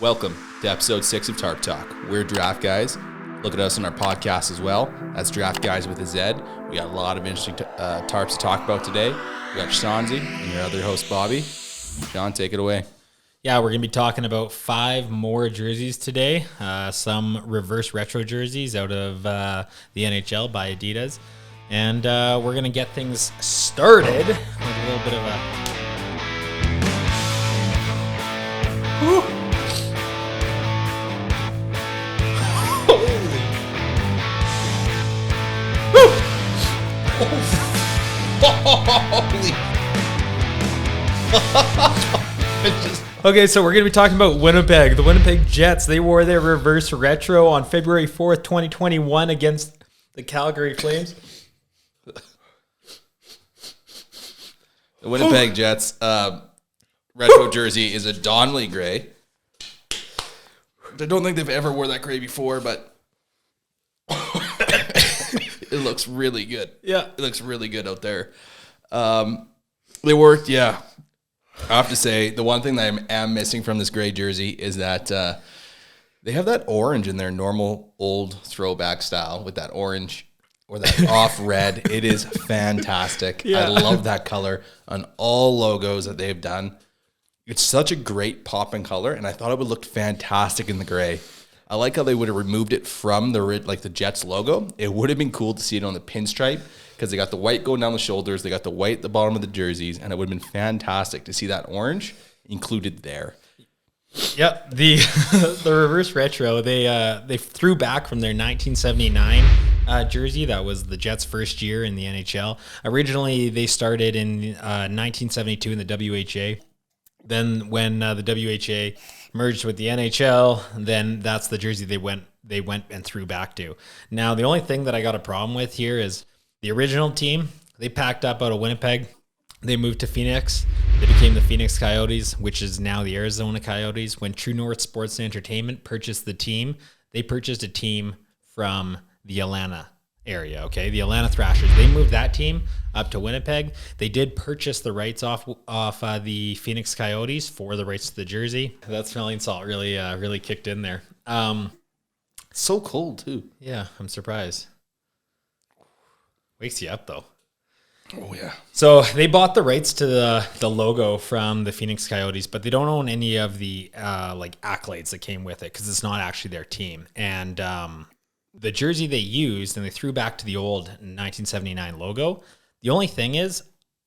Welcome to episode 6 of Tarp Talk. We're draft guys. Look at us on our podcast as well. That's Draft Guys with a Z. We got a lot of interesting tarps to talk about today. We got Shanzi and your other host, Bobby. Sean, take it away. Yeah, we're going to be talking about 5 more jerseys today. Some reverse retro jerseys out of the NHL by Adidas. And we're going to get things started with a little bit of a... Whew. Okay, so we're going to be talking about Winnipeg. The Winnipeg Jets, they wore their reverse retro on February 4th, 2021 against the Calgary Flames. The Winnipeg Jets retro jersey is a Donnelly gray. I don't think they've ever wore that gray before, but it looks really good. Yeah. It looks really good out there. They worked, yeah. I have to say, the one thing that I am missing from this gray jersey is that they have that orange in their normal old throwback style with that orange or that off red. It is fantastic. Yeah. I love that color on all logos that they've done. It's such a great pop in color, and I thought it would look fantastic in the gray. I like how they would have removed it from the Jets logo. It would have been cool to see it on the pinstripe because they got the white going down the shoulders, they got the white at the bottom of the jerseys, and it would have been fantastic to see that orange included there. Yep, the reverse retro, they threw back from their 1979 jersey. That was the Jets' first year in the NHL. Originally, they started in 1972 in the WHA. Then when the WHA merged with the NHL, then that's the jersey they went and threw back to. Now, the only thing that I got a problem with here is the original team, they packed up out of Winnipeg. They moved to Phoenix. They became the Phoenix Coyotes, which is now the Arizona Coyotes. When True North Sports and Entertainment purchased the team, they purchased a team from the Atlanta area, okay? The Atlanta Thrashers. They moved that team up to Winnipeg. They did purchase the rights off the Phoenix Coyotes for the rights to the jersey. That smelling salt really kicked in there. So cold, too. Yeah, I'm surprised. Wakes you up, though. Oh, yeah. So they bought the rights to the logo from the Phoenix Coyotes, but they don't own any of the accolades that came with it because it's not actually their team. And the jersey they used, and they threw back to the old 1979 logo. The only thing is,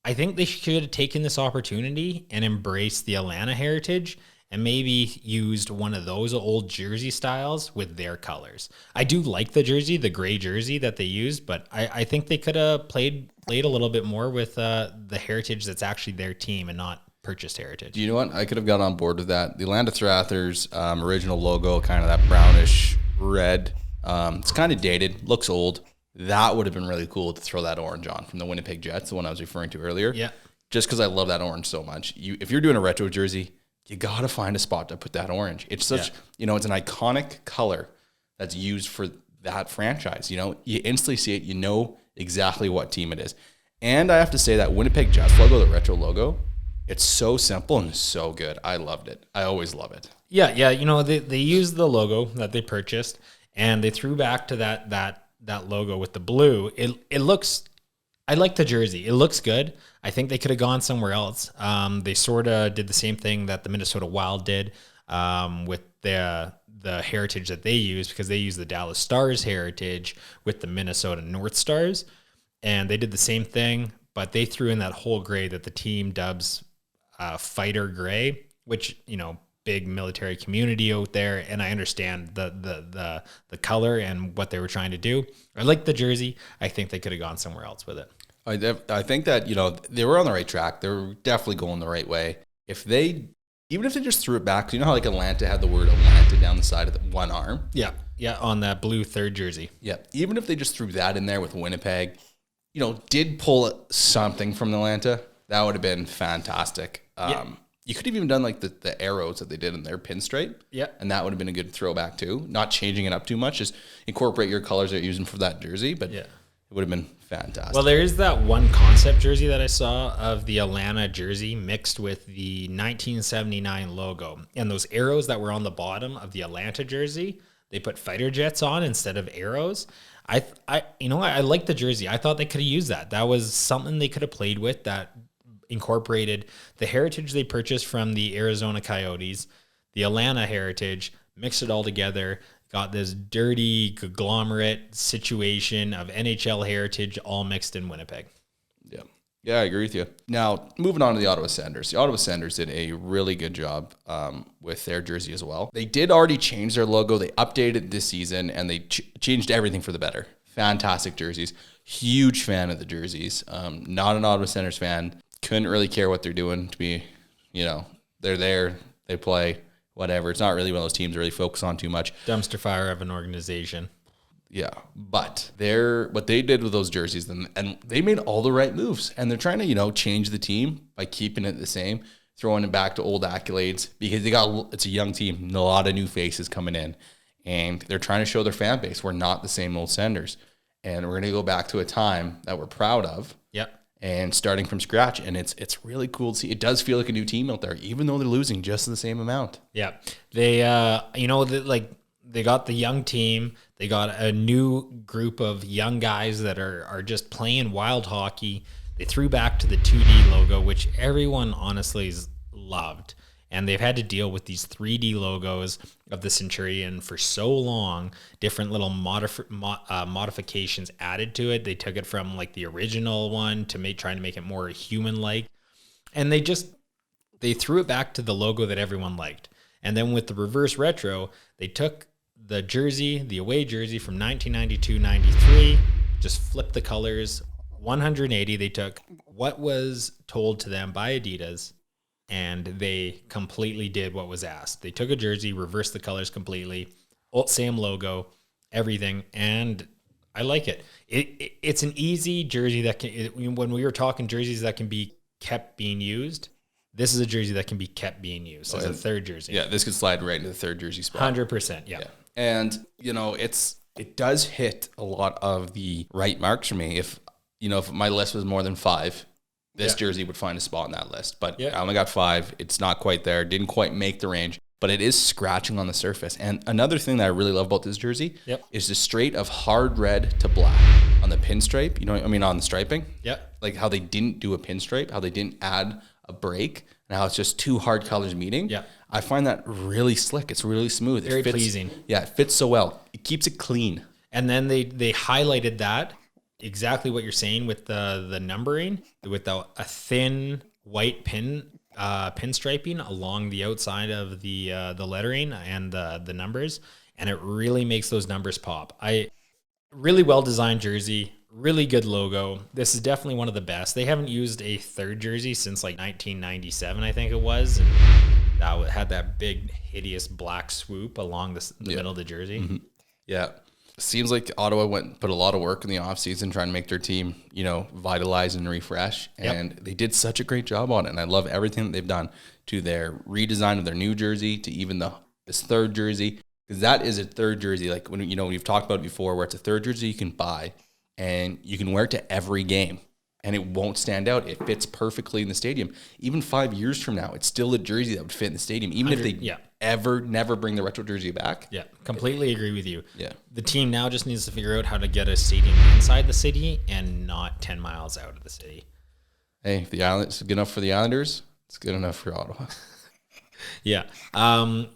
I think they should have taken this opportunity and embraced the Atlanta heritage and maybe used one of those old jersey styles with their colors. I do like the jersey, the gray jersey that they used, but I think they could have played a little bit more with the heritage that's actually their team and not purchased heritage. You know what? I could have got on board with that. The Atlanta Thrashers original logo, kind of that brownish red. It's kind of dated, looks old. That would have been really cool to throw that orange on from the Winnipeg Jets, the one I was referring to earlier. Yeah. Just because I love that orange so much. If you're doing a retro jersey, you got to find a spot to put that orange. It's such, it's an iconic color that's used for that franchise. You instantly see it, you know exactly what team it is. And I have to say that Winnipeg Jets logo, the retro logo, it's so simple and so good. I loved it. I always love it. Yeah. They used the logo that they purchased, and they threw back to that logo with the blue. It looks, I like the jersey. It looks good. I think they could have gone somewhere else. They sort of did the same thing that the Minnesota Wild did with the heritage that they used, because they used the Dallas Stars heritage with the Minnesota North Stars. And they did the same thing, but they threw in that whole gray that the team dubs fighter gray, which, big military community out there, and I understand the color and what they were trying to do. I like the jersey. I think they could have gone somewhere else with it. I think that they were on the right track. They were definitely going the right way. Even if they just threw it back, how like Atlanta had the word Atlanta down the side of the one arm. Yeah, on that blue third jersey. Yeah, even if they just threw that in there with Winnipeg, did pull something from Atlanta, that would have been fantastic. You could have even done like the arrows that they did in their pinstripe. Yeah. And that would have been a good throwback too. Not changing it up too much. Just incorporate your colors that you're using for that jersey. But It would have been fantastic. Well, there is that one concept jersey that I saw of the Atlanta jersey mixed with the 1979 logo. And those arrows that were on the bottom of the Atlanta jersey, they put fighter jets on instead of arrows. I like the jersey. I thought they could have used that. That was something they could have played with that incorporated the heritage they purchased from the Arizona Coyotes, the Atlanta heritage, mixed it all together, got this dirty conglomerate situation of NHL heritage all mixed in Winnipeg. Yeah. Yeah, I agree with you. Now, moving on to the Ottowa Senators. The Ottawa Senators did a really good job with their jersey as well. They did already change their logo. They updated it this season, and they changed everything for the better. Fantastic jerseys. Huge fan of the jerseys. Not an Ottawa Senators fan. Couldn't really care what they're doing to be, they're there, they play, whatever. It's not really one of those teams to really focus on too much. Dumpster fire of an organization. Yeah, but what they did with those jerseys, and they made all the right moves, and they're trying to, change the team by keeping it the same, throwing it back to old accolades, because it's a young team, a lot of new faces coming in, and they're trying to show their fan base we're not the same old Senators, and we're going to go back to a time that we're proud of. Yep. And starting from scratch, and it's really cool to see. It does feel like a new team out there, even though they're losing just the same amount. Yeah, they they got the young team. They got a new group of young guys that are just playing wild hockey. They threw back to the 2D logo, which everyone honestly has loved. And they've had to deal with these 3D logos of the Centurion for so long, different little modifications added to it. They took it from like the original one to trying to make it more human-like. And they threw it back to the logo that everyone liked. And then with the reverse retro, they took the jersey, the away jersey from 1992-93, just flipped the colors 180. They took what was told to them by Adidas, and they completely did what was asked. They took a jersey, reversed the colors completely, same logo, everything, and I like it. It's an easy jersey that when we were talking jerseys that can be kept being used, this is a jersey that can be kept being used as a third jersey. Yeah, this could slide right into the third jersey spot. 100%, yeah. And, it does hit a lot of the right marks for me. If my list was more than 5, this jersey would find a spot on that list. But I only got 5. It's not quite there. Didn't quite make the range. But it is scratching on the surface. And another thing that I really love about this jersey is the straight of hard red to black on the pinstripe. On the striping. Yep. Like how they didn't do a pinstripe, how they didn't add a break, and how it's just 2 hard colors meeting. Yeah. I find that really slick. It's really smooth. Very pleasing. Yeah, it fits so well. It keeps it clean. And then they highlighted that. Exactly what you're saying with the numbering, with a thin white pinstriping along the outside of the lettering and the numbers, and it really makes those numbers pop. Really well designed jersey, really good logo. This is definitely one of the best. They haven't used a third jersey since like 1997, I think it was, and that had that big hideous black swoop along the middle of the jersey. Mm-hmm. Yeah. Seems like Ottawa went and put a lot of work in the offseason trying to make their team, vitalize and refresh. And they did such a great job on it. And I love everything that they've done, to their redesign of their new jersey, to even this third jersey. Because that is a third jersey. Like when we've talked about it before, where it's a third jersey you can buy and you can wear it to every game. And it won't stand out. It fits perfectly in the stadium. Even 5 years from now, it's still a jersey that would fit in the stadium. Even if they never bring the retro jersey back. Yeah, completely agree with you. Yeah. The team now just needs to figure out how to get a stadium inside the city and not 10 miles out of the city. Hey, if the Islanders is good enough for the Islanders, it's good enough for Ottawa. Yeah.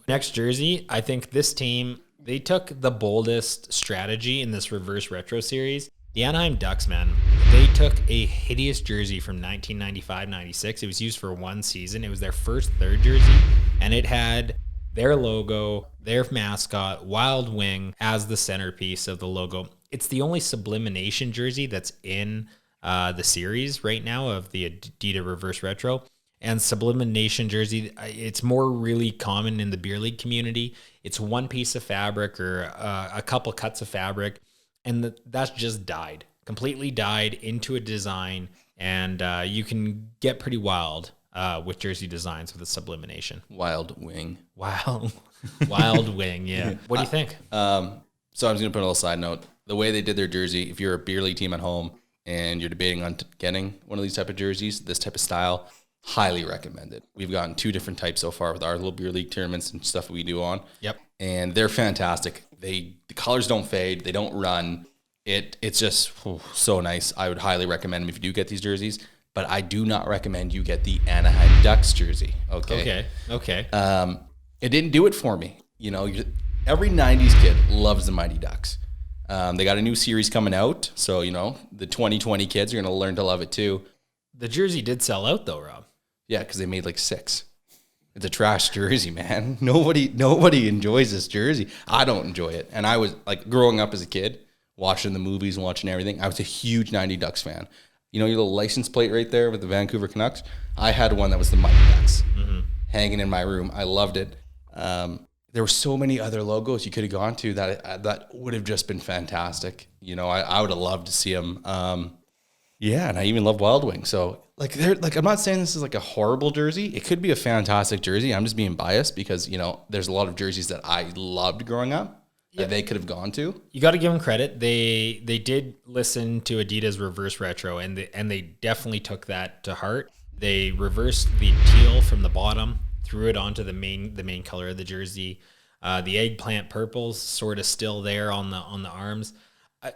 Next jersey, I think this team, they took the boldest strategy in this reverse retro series. The Anaheim Ducks, man, they took a hideous jersey from 1995-96. It was used for one season. It was their first third jersey, and it had their logo, their mascot, Wild Wing, as the centerpiece of the logo. It's the only sublimation jersey that's in the series right now of the Adidas Reverse Retro. And sublimation jersey, it's more really common in the beer league community. It's one piece of fabric or a couple cuts of fabric, and that's just completely dyed into a design, and you can get pretty wild with jersey designs with the sublimation. Wild Wing. Wild Wing, yeah. What do you think? So I'm just going to put a little side note. the way they did their jersey, if you're a beer league team at home and you're debating on getting one of these type of jerseys, this type of style, highly recommended. We've gotten 2 different types so far with our little beer league tournaments and stuff we do on. Yep. And they're fantastic. The colors don't fade. They don't run. It's just so nice. I would highly recommend them if you do get these jerseys. But I do not recommend you get the Anaheim Ducks jersey. Okay. It didn't do it for me. Every 90s kid loves the Mighty Ducks. They got a new series coming out. So, the 2020 kids are going to learn to love it too. The jersey did sell out though, Rob. Yeah, because they made like 6. It's a trash jersey, man. Nobody enjoys this jersey. I don't enjoy it. And I was like growing up as a kid, watching the movies and watching everything. I was a huge 90 Ducks fan. Your little license plate right there with the Vancouver Canucks. I had one that was the Mighty Ducks hanging in my room. I loved it. There were so many other logos you could have gone to that would have just been fantastic. I would have loved to see them. And I even love Wild Wings. So I'm not saying this is like a horrible jersey. It could be a fantastic jersey. I'm just being biased because, there's a lot of jerseys that I loved growing up that they could have gone to. You got to give them credit. They did listen to Adidas Reverse Retro, and they definitely took that to heart. They reversed the teal from the bottom, threw it onto the main color of the jersey. The eggplant purple's sort of still there on the arms.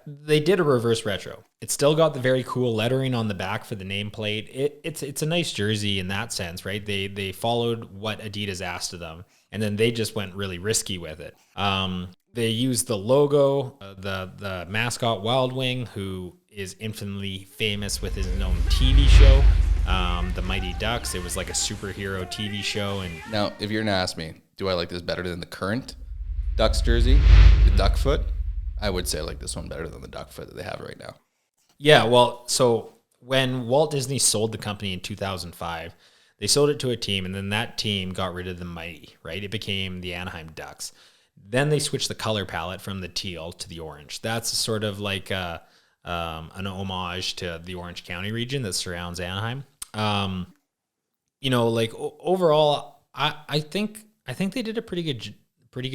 They did a reverse retro. It's still got the very cool lettering on the back for the nameplate. It's a nice jersey in that sense, right? They followed what Adidas asked of them, and then they just went really risky with it. They used the logo, the mascot Wild Wing, who is infinitely famous with his own TV show, the Mighty Ducks. It was like a superhero TV show. And now, if you're gonna ask me, do I like this better than the current Ducks jersey, the duck foot? I would say I like this one better than the duck foot that they have right now. Yeah, well, so when Walt Disney sold the company in 2005, they sold it to a team, and then that team got rid of the Mighty, right? It became the Anaheim Ducks. Then they switched the color palette from the teal to the orange. That's sort of like an homage to the Orange County region that surrounds Anaheim. Overall, I think they did a pretty good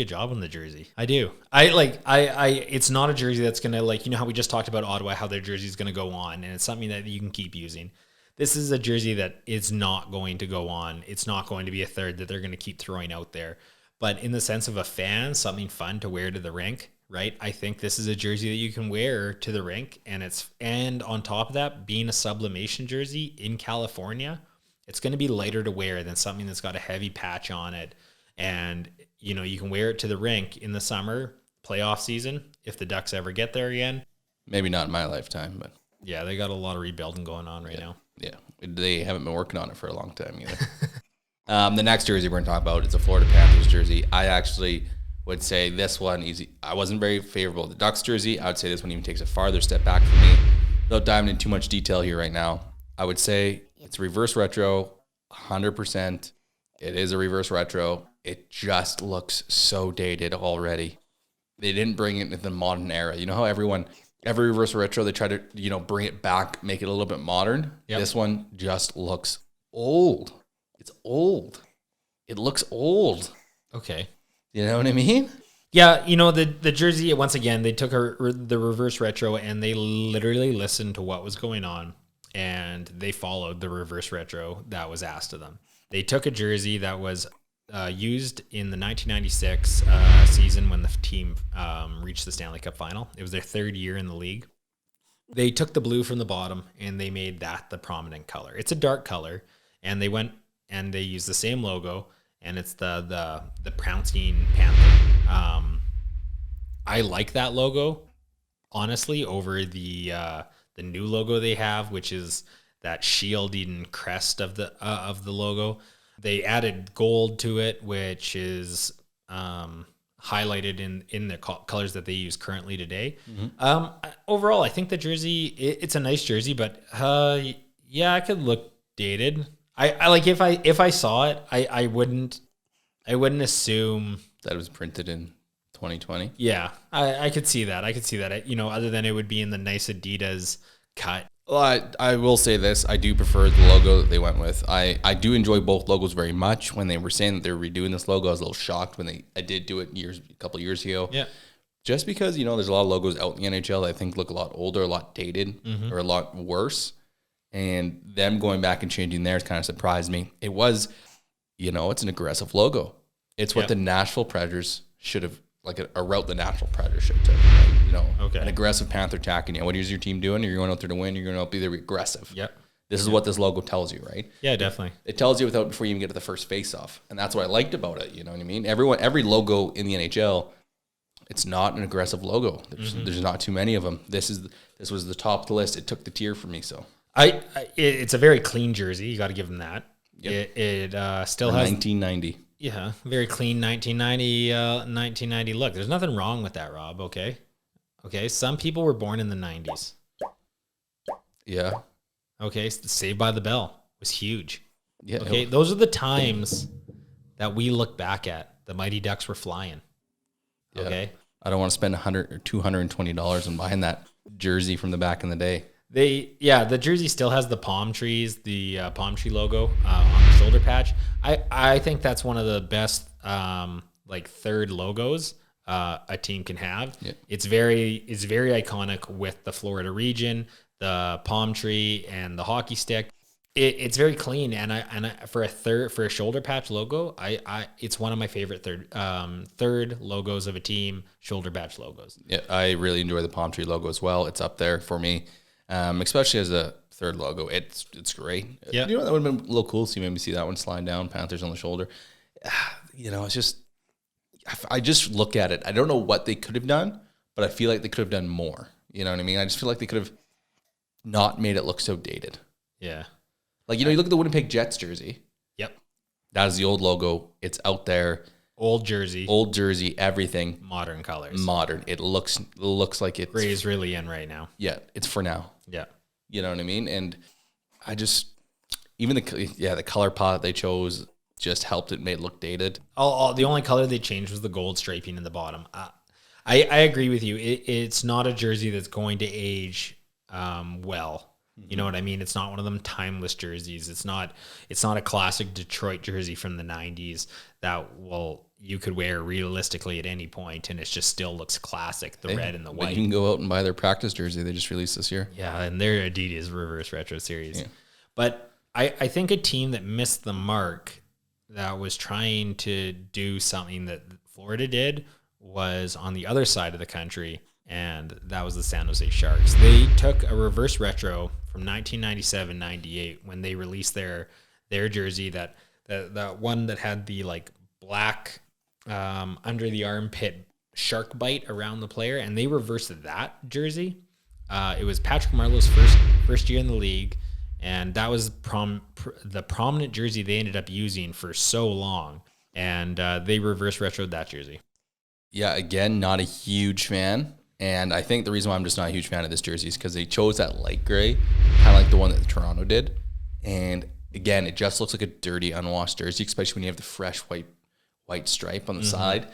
job on the jersey. I do. It's not a jersey that's going to how we just talked about Ottawa, how their jersey is going to go on, and it's something that you can keep using. This is a jersey that is not going to go on. It's not going to be a third that they're going to keep throwing out there. But in the sense of a fan, something fun to wear to the rink, right? I think this is a jersey that you can wear to the rink, and on top of that, being a sublimation jersey in California, it's going to be lighter to wear than something that's got a heavy patch on it. And you can wear it to the rink in the summer, playoff season, if the Ducks ever get there again. Maybe not in my lifetime, but yeah, they got a lot of rebuilding going on right now. Yeah, they haven't been working on it for a long time either. The next jersey we're going to talk about is a Florida Panthers jersey. I actually would say this one easy. I wasn't very favorable to the Ducks jersey. I would say this one even takes a farther step back for me. Without diving into too much detail here right now, I would say it's reverse retro, 100%. It is a reverse retro. It just looks so dated already. They didn't bring it into the modern era. You know how every reverse retro, they try to, bring it back, make it a little bit modern. Yep. This one just looks old. It's old. It looks old. Okay. You know what I mean? Yeah, the jersey, once again, they took the reverse retro and they literally listened to what was going on, and they followed the reverse retro that was asked of them. They took a jersey that was used in the 1996 season when the team reached the Stanley Cup final. It was their 3rd year in the league. They took the blue from the bottom and they made that the prominent color. It's a dark color, and they went and they used the same logo, and it's the Pouncing Panther. I like that logo, honestly, over the new logo they have, which is that shielding crest of the logo. They added gold to it, which is highlighted in the colors that they use currently today. Mm-hmm. Overall, I think the jersey, it's a nice jersey, but yeah, it could look dated. I like if I saw it, I wouldn't assume that it was printed in 2020. Yeah, I could see that. Other than it would be in the nice Adidas cut. Well, I will say this. I do prefer the logo that they went with. I do enjoy both logos very much. When they were saying that they were redoing this logo, I was a little shocked when I did do it a couple years ago. Yeah. just because, there's a lot of logos out in the NHL that I think look a lot older, a lot dated, or a lot worse. And them going back and changing theirs kind of surprised me. It was, it's an aggressive logo. It's what the Nashville Predators should have, like a route the Nashville Predators should have. An aggressive Panther attacking. What is your team doing? You're going out there to win. You're going to be there aggressive. Yep. This is what this logo tells you, right? Yeah, definitely. It tells you before you even get to the first face-off. And that's what I liked about it, you know what I mean? Every logo in the NHL, it's not an aggressive logo. There's not too many of them. This was the top of the list. It took the tier for me, so. It's a very clean jersey. You got to give them that. Yep. It still has 1990. Yeah, very clean 1990 look. There's nothing wrong with that, Rob. Okay. Some people were born in the 90s. Yeah. Okay. Saved by the Bell was huge. Yeah. Okay. Those are the times that we look back at. The Mighty Ducks were flying. Yeah. Okay. I don't want to spend $100 or $220 on buying that jersey from the back in the day. The jersey still has the palm trees, the palm tree logo on the shoulder patch. I think that's one of the best third logos a team can have. Yeah. It's very iconic with the Florida region, the palm tree, and the hockey stick. It's very clean, and for a shoulder patch logo, it's one of my favorite third logos of a team. Shoulder patch logos. Yeah, I really enjoy the palm tree logo as well. It's up there for me. Especially as a third logo, it's great. Yeah, that would have been a little cool. So you maybe see that one slide down, Panthers on the shoulder. It's just, I just look at it. I don't know what they could have done, but I feel like they could have done more. You know what I mean? I just feel like they could have not made it look so dated. Yeah, you look at the Winnipeg Jets jersey. Yep, that is the old logo. It's out there. Old jersey, everything. Modern colors. Modern. It looks like it's... Gray is really in right now. Yeah, it's for now. Yeah. You know what I mean? And I just... Even the color palette they chose just helped it made it look dated. The only color they changed was the gold striping in the bottom. I agree with you. It's not a jersey that's going to age well. You know what I mean? It's not one of them timeless jerseys. It's not a classic Detroit jersey from the 90s that you could wear realistically at any point, and it just still looks classic, the red and the white. You can go out and buy their practice jersey they just released this year. Yeah, and their Adidas Reverse Retro series. Yeah. But I think a team that missed the mark that was trying to do something that Florida did was on the other side of the country, and that was the San Jose Sharks. They took a reverse retro from 1997-98 when they released their jersey, that one that had the black under the armpit shark bite around the player, and they reversed that jersey. It was Patrick Marleau's first year in the league, and that was the prominent jersey they ended up using for so long, and they reverse retroed that jersey. Yeah, again, not a huge fan. And I think the reason why I'm just not a huge fan of this jersey is because they chose that light gray, kind of like the one that Toronto did. And again, it just looks like a dirty, unwashed jersey, especially when you have the fresh white stripe on the side.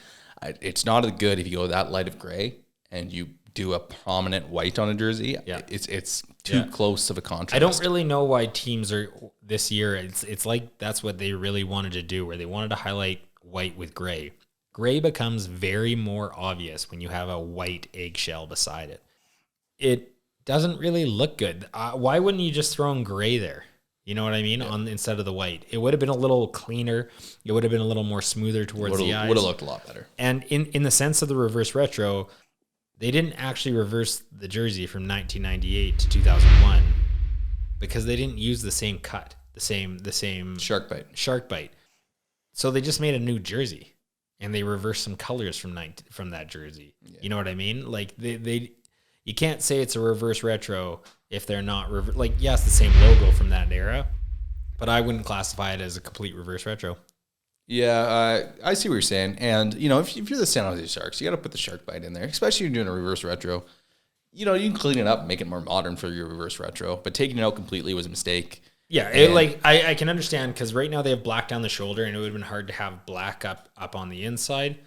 It's not as good if you go that light of gray and you do a prominent white on a jersey. Yeah. It's too close of a contrast. I don't really know why teams are this year. It's like that's what they really wanted to do, where they wanted to highlight white with gray. Gray becomes very more obvious when you have a white eggshell beside it. It doesn't really look good. Why wouldn't you just throw in gray there? You know what I mean? Yeah. Instead of the white. It would have been a little cleaner. It would have been a little more smoother towards the eyes. Would have looked a lot better. And in the sense of the reverse retro, they didn't actually reverse the jersey from 1998 to 2001 because they didn't use the same cut, the same shark bite. So they just made a new jersey. And they reversed some colors from that jersey. Yeah. You know what I mean? You can't say it's a reverse retro if they're not yes, the same logo from that era, but I wouldn't classify it as a complete reverse retro. Yeah, I see what you're saying. And if you're the San Jose Sharks, you got to put the shark bite in there, especially if you're doing a reverse retro. You can clean it up and make it more modern for your reverse retro, but taking it out completely was a mistake. Yeah, I can understand because right now they have black down the shoulder, and it would have been hard to have black up on the inside,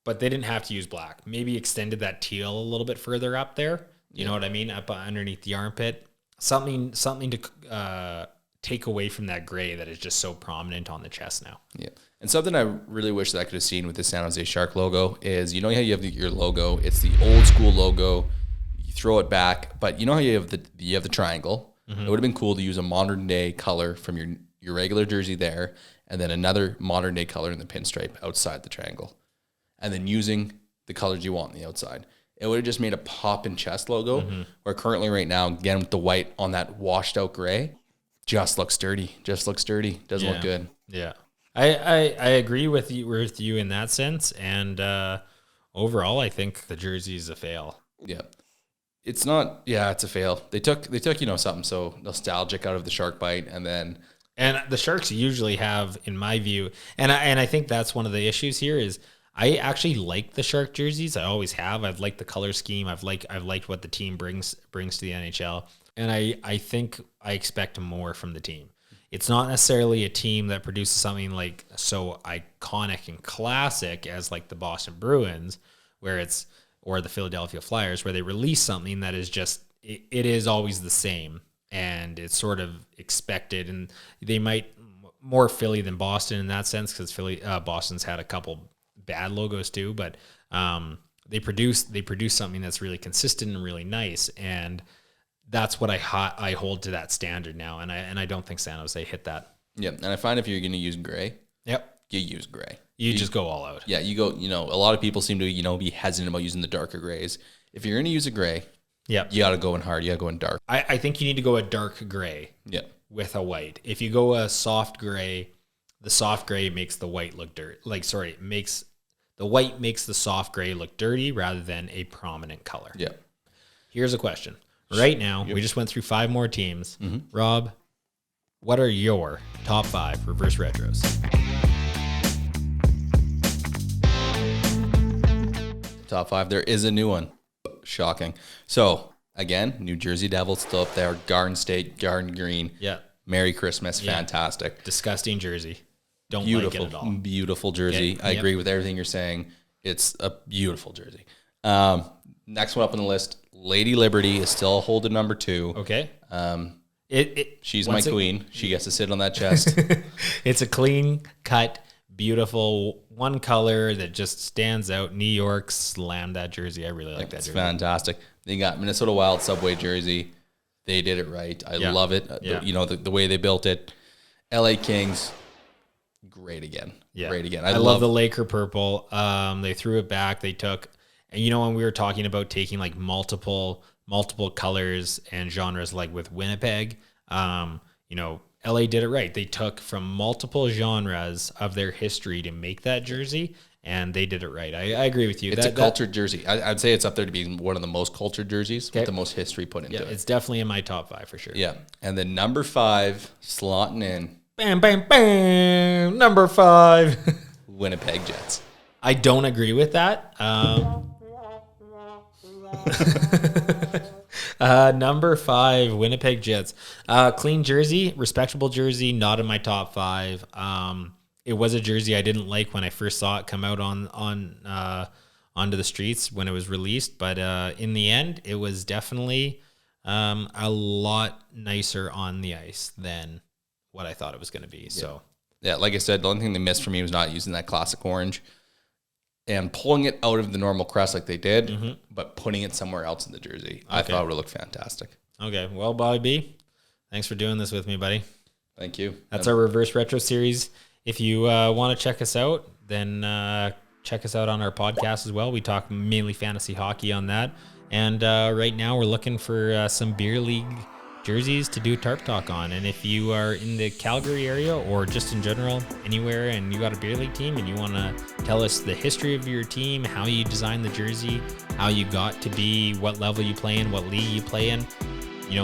but they didn't have to use black. Maybe extended that teal a little bit further up there. You know what I mean? Up underneath the armpit, something to take away from that gray that is just so prominent on the chest now. Yeah. And something I really wish that I could have seen with the San Jose Shark logo is, you know how you have your logo, it's the old school logo, you throw it back, but you know how you have the triangle. It would have been cool to use a modern day color from your regular jersey there, and then another modern day color in the pinstripe outside the triangle, and then using the colors you want on the outside. It would have just made a pop in chest logo, where currently right now, again, with the white on that washed out gray, just looks dirty. Doesn't look good. Yeah. I agree with you in that sense. And overall, I think the jersey is a fail. Yeah. It's not, it's a fail. They took, something so nostalgic out of the shark bite, and the Sharks usually have, in my view, and I think that's one of the issues here is I actually like the Shark jerseys. I always have. I've liked the color scheme. I've liked what the team brings to the NHL. And I think I expect more from the team. It's not necessarily a team that produces something like so iconic and classic as like the Boston Bruins, or the Philadelphia Flyers, where they release something that is just, it is always the same. And it's sort of expected, and they might more Philly than Boston in that sense, because Boston's had a couple bad logos too, but they produce something that's really consistent and really nice, and that's what I hold to that standard now, and I don't think San Jose hit that. Yeah, and I find if you're going to use gray, you use gray. You just go all out. Yeah, you go. A lot of people seem to be hesitant about using the darker grays. If you're going to use a gray, you got to go in hard. You got to go in dark. I think you need to go a dark gray. With a white. If you go a soft gray, the soft gray makes the white look dirty. The white makes the soft gray look dirty rather than a prominent color. Yeah. Here's a question. Right now, we just went through 5 more teams. Rob, what are your top 5 reverse retros? Top 5. There is a new one. Shocking. So, again, New Jersey Devils still up there. Garden State, Garden Green. Yeah. Merry Christmas. Yeah. Fantastic. Disgusting jersey. Don't beautiful, like it at all. Beautiful jersey. Okay. I agree with everything you're saying. It's a beautiful jersey. Next one up on the list, Lady Liberty is still holding number 2. Okay. She's my queen. She gets to sit on that chest. It's a clean cut, beautiful one color that just stands out. New York slammed that jersey. I really like that jersey. It's fantastic. They got Minnesota Wild Subway jersey. They did it right. I love it. The way they built it. LA Kings, great again. Yeah. Great again. I love the Laker purple. They threw it back. They took, and when we were talking about taking like multiple colors and genres, like with Winnipeg, LA did it right. They took from multiple genres of their history to make that jersey, and they did it right. I agree with you. It's a cultured jersey. I'd say it's up there to be one of the most cultured jerseys with the most history put into it. It's definitely in my top 5 for sure. Yeah. And then number 5, slotting in. Bam, bam, bam. Number 5. Winnipeg Jets. I don't agree with that. Number 5, Winnipeg Jets. Clean jersey, respectable jersey, not in my top 5. It was a jersey I didn't like when I first saw it come out onto the streets when it was released, but in the end, it was definitely a lot nicer on the ice than what I thought it was going to be. Yeah. So, like I said, the only thing they missed for me was not using that classic orange and pulling it out of the normal crest like they did, but putting it somewhere else in the jersey. I thought it would look fantastic. Okay. Well, Bobby B, thanks for doing this with me, buddy. Thank you. That's our Reverse Retro series. If you want to check us out, then check us out on our podcast as well. We talk mainly fantasy hockey on that. And right now we're looking for some beer league jerseys to do Tarp Talk on. And if you are in the Calgary area or just in general anywhere and you got a beer league team and you want to tell us the history of your team, how you designed the jersey, how you got to be, what level you play in, what league you play in,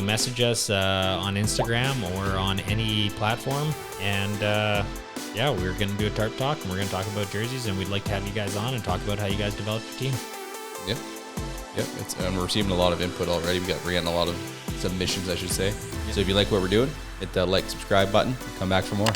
message us on Instagram or on any platform. And we're going to do a Tarp Talk and we're going to talk about jerseys, and we'd like to have you guys on and talk about how you guys developed your team. Yep. And we're receiving a lot of input already. We're getting a lot of submissions, I should say. So if you like what we're doing, hit that like, subscribe button, and come back for more.